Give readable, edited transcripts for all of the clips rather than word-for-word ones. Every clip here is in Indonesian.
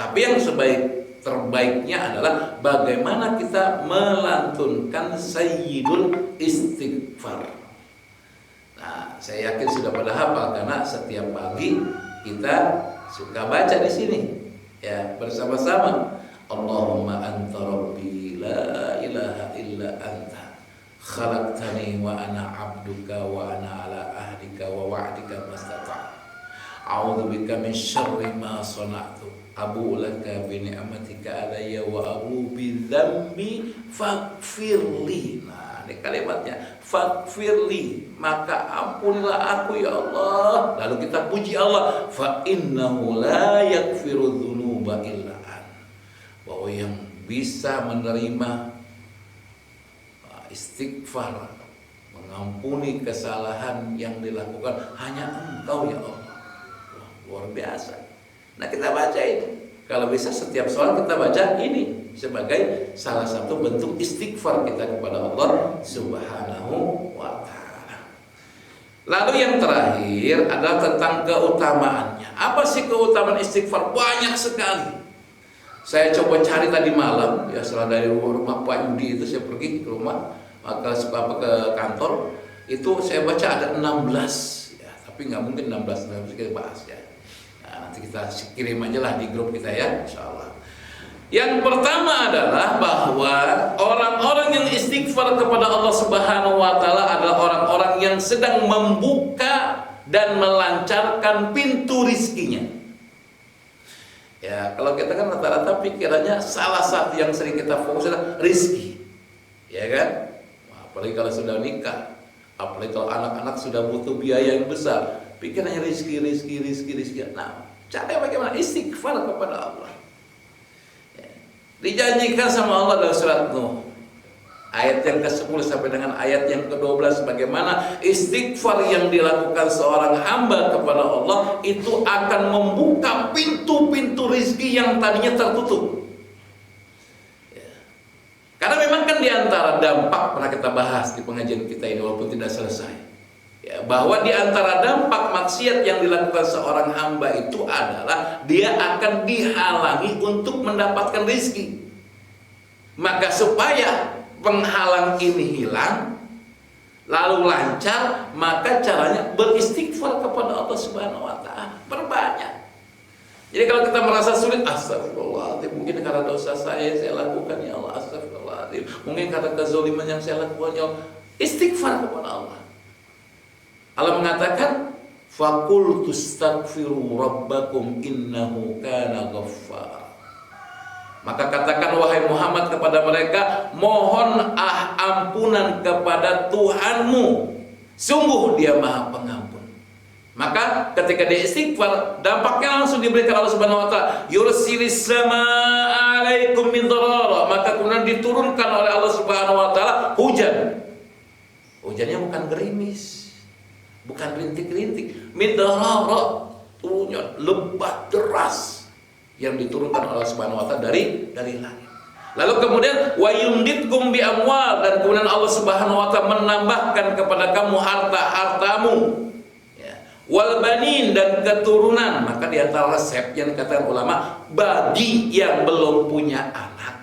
Tapi yang terbaiknya adalah bagaimana kita melantunkan sayyidul istighfar. Nah, saya yakin sudah pada hafal karena setiap pagi kita suka baca di sini ya bersama-sama. Allahumma anta rabbi la ilaha illa anta khalaqtani wa ana abduka wa ana ala ahdika wa wa'dika mastata'tu a'udzu bika min syarri ma sana'tu abu laka bi ni'matika alayya wa abu bi dzambi faghfirli. Nah, ini kalimatnya faghfirli, maka ampunilah aku ya Allah. Lalu kita puji Allah, fa innahu la yaghfiru dzunuba illa an, bahwa yang bisa menerima istighfar, mengampuni kesalahan yang dilakukan hanya Engkau ya Allah. Luar biasa. Nah, kita baca ini. Kalau bisa setiap sholat kita baca ini sebagai salah satu bentuk istighfar kita kepada Allah Subhanahu wa ta'ala. Lalu yang terakhir adalah tentang keutamaannya. Apa sih keutamaan istighfar? Banyak sekali. Saya coba cari tadi malam, ya setelah dari rumah Pak Yudi itu saya pergi ke rumah, maka ke kantor, itu saya baca ada 16 ya, tapi nggak mungkin 16 kita bahas ya. Nah, nanti kita kirim aja lah di grup kita ya, insyaallah. Yang pertama adalah bahwa orang-orang yang istighfar kepada Allah Subhanahu wa taala adalah orang-orang yang sedang membuka dan melancarkan pintu rizkinya. Ya, kalau kita kan rata-rata pikirannya salah satu yang sering kita fokus adalah rizki, ya kan? Apalagi kalau sudah nikah, apalagi kalau anak-anak sudah butuh biaya yang besar, pikirannya rizki. Nah, cara bagaimana? Istighfar kepada Allah. Ya. Dijanjikan sama Allah dalam surat Nuh, ayat yang ke-10 sampai dengan ayat yang ke-12, bagaimana istighfar yang dilakukan seorang hamba kepada Allah itu akan membuka pintu-pintu rizki yang tadinya tertutup. Ya. Karena memang kan diantara dampak, pernah kita bahas di pengajian kita ini walaupun tidak selesai ya, bahwa diantara dampak maksiat yang dilakukan seorang hamba itu adalah dia akan dihalangi untuk mendapatkan rizki. Maka supaya penghalang ini hilang lalu lancar, maka caranya beristighfar kepada Allah Subhanahu wa taala, perbanyak. Jadi kalau kita merasa sulit, astagfirullahaladzim, mungkin karena dosa saya lakukan ya Allah, astagfirullahaladzim, mungkin karena kezaliman yang saya lakukan ya Allah, istighfar kepada Allah. Allah mengatakan, faqultu astaghfiru rabbakum innahu kana ghaffar. Maka katakan wahai Muhammad kepada mereka, mohon ampunan kepada Tuhanmu, sungguh Dia Maha Pengampun. Maka ketika dia istighfar, dampaknya langsung diberikan Allah Subhanahu wa taala, yursilis samaa 'alaikum midrara, maka kemudian diturunkan oleh Allah Subhanahu wa taala hujan. Hujannya bukan gerimis, bukan rintik-rintik, midrara, turunnya lebat deras yang diturunkan oleh Allah Subhanahu wa taala dari langit. Lalu kemudian wa yumditkum bi amwal, dan kemudian Allah Subhanahu wa taala menambahkan kepada kamu harta-hartamu, ya, wal banin, dan keturunan. Maka di antara resep yang dikatakan ulama, bagi yang belum punya anak,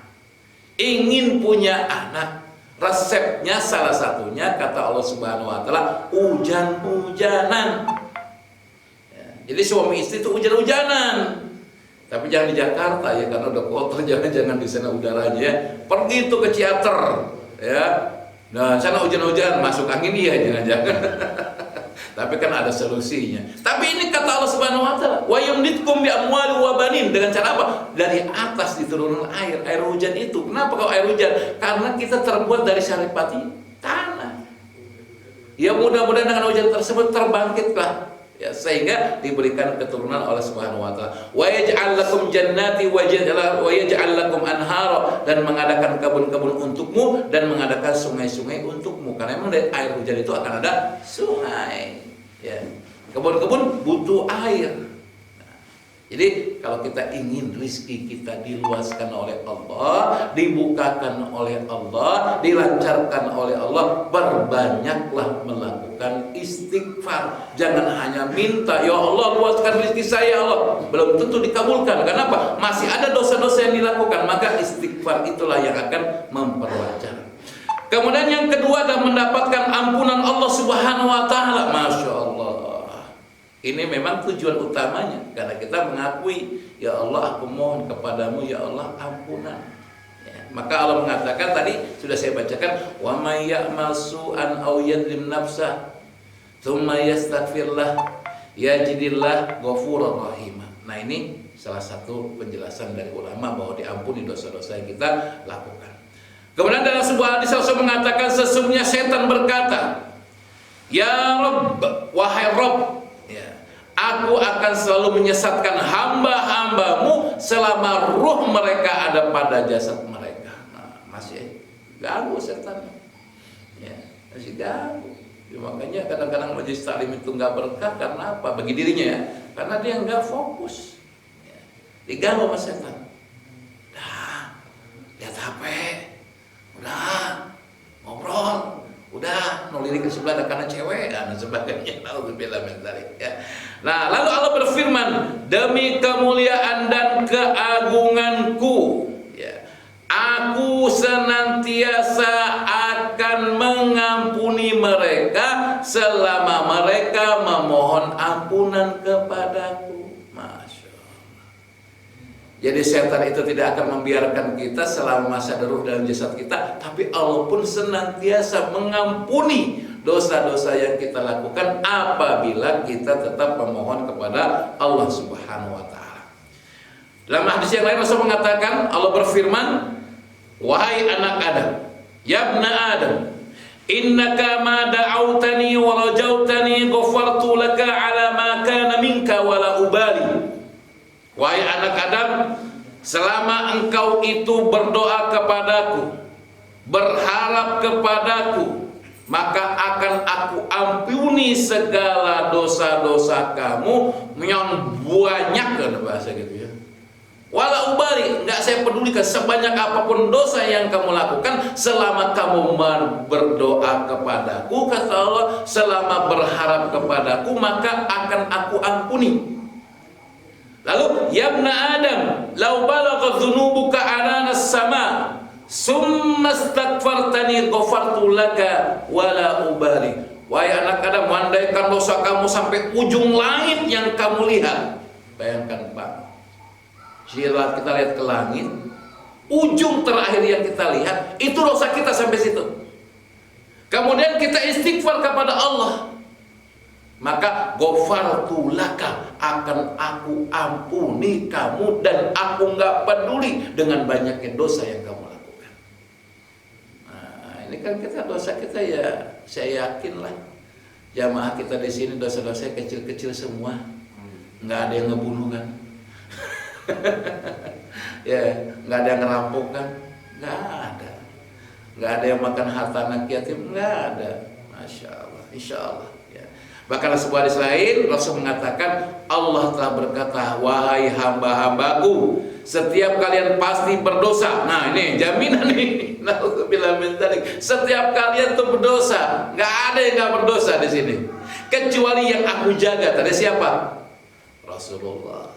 ingin punya anak, resepnya salah satunya kata Allah Subhanahu wa taala hujan-hujanan. Ya, jadi suami istri itu hujan-hujanan. Tapi jangan di Jakarta ya, karena udah kotor, jangan di sana udaranya ya. Pergi itu ke Ciater ya. Nah, sana hujan-hujan, masuk angin iya, jangan-jangan. Tapi kan ada solusinya. Tapi ini kata Allah Subhanahu wa taala, wa yumditkum bi amwali wa banin, dengan cara apa? Dari atas diturunkan air hujan itu. Kenapa kalau air hujan? Karena kita terbuat dari saripati tanah. Ya mudah-mudahan dengan hujan tersebut terbangkitlah, ya, sehingga diberikan keturunan oleh Subhanahu wa taala. Wa yaj'al lakum jannati wa yaj'al lakum anhara, dan mengadakan kebun-kebun untukmu dan mengadakan sungai-sungai untukmu. Karena memang dari air hujan itu akan ada sungai. Ya. Kebun-kebun butuh air. Nah, jadi kalau kita ingin rizki kita diluaskan oleh Allah, dibukakan oleh Allah, dilancarkan oleh Allah, berbanyaklah melakukan lakukan istighfar. Jangan hanya minta, ya Allah luaskan rezeki saya ya Allah, belum tentu dikabulkan. Kenapa? Masih ada dosa-dosa yang dilakukan. Maka istighfar itulah yang akan memperlancar. Kemudian yang kedua adalah mendapatkan ampunan Allah Subhanahu wa taala. Masya Allah. Ini memang tujuan utamanya, karena kita mengakui, ya Allah aku mohon kepadamu ya Allah ampunan. Ya, maka Allah mengatakan tadi sudah saya bacakan, wa may ya'mal su'an aw yadlim nafsah tsumma yastaghfirlah yajidillah ghafurur rahim. Nah, ini salah satu penjelasan dari ulama bahwa diampuni dosa-dosa yang kita lakukan. Kemudian dalam sebuah hadis Rasul mengatakan, sesungguhnya setan berkata, ya Rabb, wahai Rabb, ya, aku akan selalu menyesatkan hamba-hambamu selama ruh mereka ada pada jasad mereka. Nah, masih ganggu setan, ya, masih ganggu. Ya, makanya kadang-kadang majelis taklim itu nggak berkah karena apa? Bagi dirinya ya, karena dia nggak fokus, ya, diganggu sama setan. Dah, lihat HP, udah ngobrol, udah nulirik ke sebelah kanan cewek dan sebagainya. Nauzubillah min dzalik. Nah, lalu Allah berfirman, demi kemuliaan dan keagunganku, ya, aku senantiasa akan mengampuni mereka selama mereka memohon ampunan kepadaku. Jadi setan itu tidak akan membiarkan kita selama masih ada ruh dalam jasad kita, tapi Allah pun senantiasa mengampuni dosa-dosa yang kita lakukan apabila kita tetap memohon kepada Allah Subhanahu wa taala. Dalam hadis yang lain Rasul mengatakan, Allah berfirman, wahai anak Adam, ya ibna Adam, innaka ma da'autani wa rajautani ghafartu laka ala ma kana minka wa la ubali. Wahai anak Adam, selama engkau itu berdoa kepadaku, berharap kepadaku, maka akan aku ampuni segala dosa-dosa kamu yang banyak, kan bahasa gitu ya. Wala ubali, enggak saya pedulikan sebanyak apapun dosa yang kamu lakukan selama kamu berdoa kepadaku, kata Allah, selama berharap kepadaku maka akan aku ampuni. Lalu, ya ibna Adam, law balagha dhunubuka ananas sama, summa astaghfartani ghafartu laka wala ubali. Wahai anak Adam, andaikan dosa kamu sampai ujung langit yang kamu lihat. Bayangkan Pak, jika kita lihat ke langit, ujung terakhir yang kita lihat itu dosa kita sampai situ. Kemudian kita istighfar kepada Allah, maka ghafartu laka, akan aku ampuni kamu dan aku nggak peduli dengan banyaknya dosa yang kamu lakukan. Nah, ini kan kita dosa kita ya, saya yakin lah jamaah kita di sini dosa-dosa kecil-kecil semua, nggak ada yang ngebunuh kan, ya nggak ada yang ngerampok kan, nggak ada yang makan harta anak yatim, nggak ada, masya Allah, insya Allah. Bahkan sebuah hadis lain Rasul mengatakan, Allah telah berkata, wahai hamba-hambaku, setiap kalian pasti berdosa. Nah ini jaminan nih, nauzubillah min dzalik. Setiap kalian tuh berdosa, nggak ada yang nggak berdosa di sini, kecuali yang aku jaga. Tadi siapa? Rasulullah.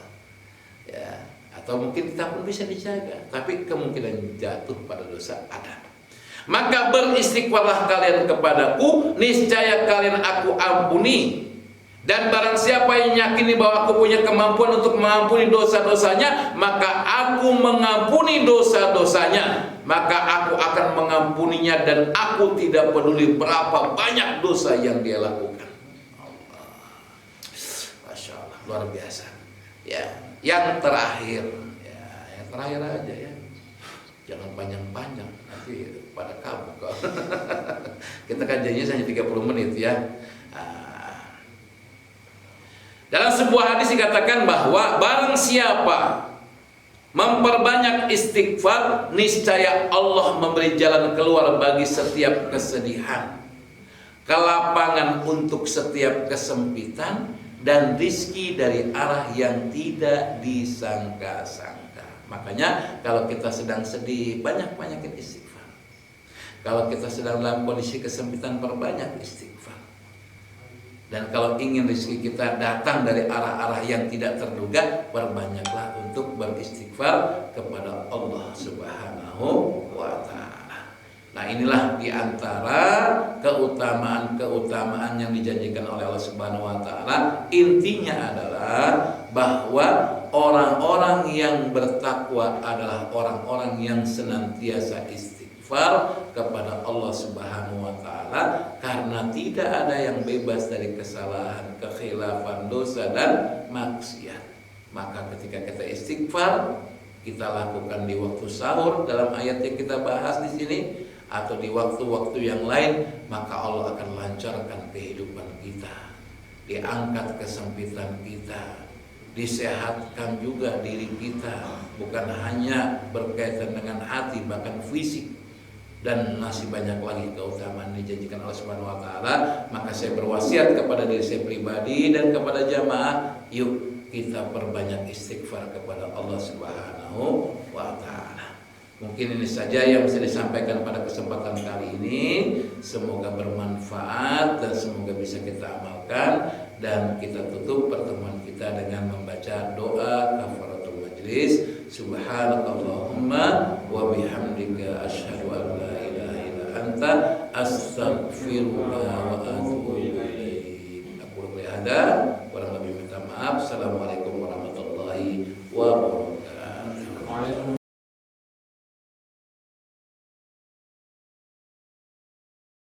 Ya, atau mungkin kita pun bisa dijaga, tapi kemungkinan jatuh pada dosa ada. Maka beristighfarlah kalian kepadaku, niscaya kalian aku ampuni. Dan barang siapa yang yakini bahwa aku punya kemampuan untuk mengampuni dosa-dosanya, maka aku mengampuni dosa-dosanya. Maka aku akan mengampuninya dan aku tidak peduli berapa banyak dosa yang dia lakukan. Allah. Masya Allah, luar biasa. Ya, yang terakhir, ya, yang terakhir aja ya. Jangan panjang-panjang, nanti pada kabur kok. Kita kan janjinya hanya 30 menit ya. Dalam sebuah hadis dikatakan bahwa barang siapa memperbanyak istighfar, niscaya Allah memberi jalan keluar bagi setiap kesedihan, kelapangan untuk setiap kesempitan, dan rizki dari arah yang tidak disangka-sangka. Makanya kalau kita sedang sedih, banyak-banyakin istighfar. Kalau kita sedang dalam kondisi kesempitan, perbanyak istighfar. Dan kalau ingin rezeki kita datang dari arah-arah yang tidak terduga, perbanyaklah untuk beristighfar kepada Allah Subhanahu wa taala. Nah, inilah diantara keutamaan-keutamaan yang dijanjikan oleh Allah Subhanahu wa taala. Intinya adalah bahwa orang-orang yang bertakwa adalah orang-orang yang senantiasa istighfar kepada Allah Subhanahu wa taala, karena tidak ada yang bebas dari kesalahan, kekhilafan, dosa dan maksiat. Maka ketika kita istighfar, kita lakukan di waktu sahur dalam ayat yang kita bahas di sini, atau di waktu-waktu yang lain, maka Allah akan lancarkan kehidupan kita, diangkat kesempitan kita, disehatkan juga diri kita, bukan hanya berkaitan dengan hati, bahkan fisik, dan masih banyak lagi keutamaan dijanjikan Allah Subhanahu wa taala. Maka saya berwasiat kepada diri saya pribadi dan kepada jamaah, yuk kita perbanyak istighfar kepada Allah Subhanahu wa taala. Mungkin ini saja yang bisa disampaikan pada kesempatan kali ini. Semoga bermanfaat dan semoga bisa kita amalkan. Dan kita tutup pertemuan kita dengan membaca doa kafaratul majlis. Subhanakallahumma wa bihamdika asyhadu an la ilaha illa anta astaghfiruka wa atubu ilaik. Aku berhada, kurang lebih minta maaf. Assalamualaikum